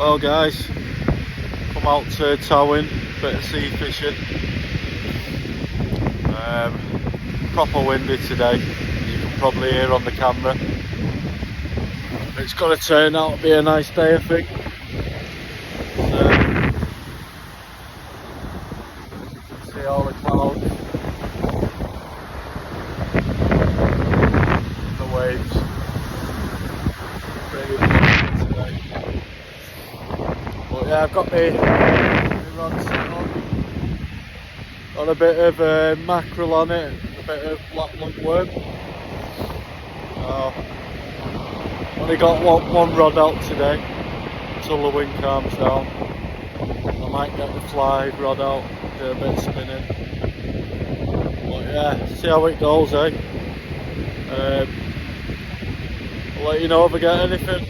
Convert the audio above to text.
Well guys, come out to Towing, bit of sea fishing. Proper windy today, as you can probably hear on the camera. It's going to turn out to be a nice day, I think. See all the clouds, the waves. Pretty windy today. But yeah, I've got my rod set on. Got a bit of mackerel on it, a bit of black lungworm. Only got one rod out today until the wind calms down. I might get the fly rod out, do a bit of spinning. But yeah, see how it goes, eh? I'll let you know if I get anything.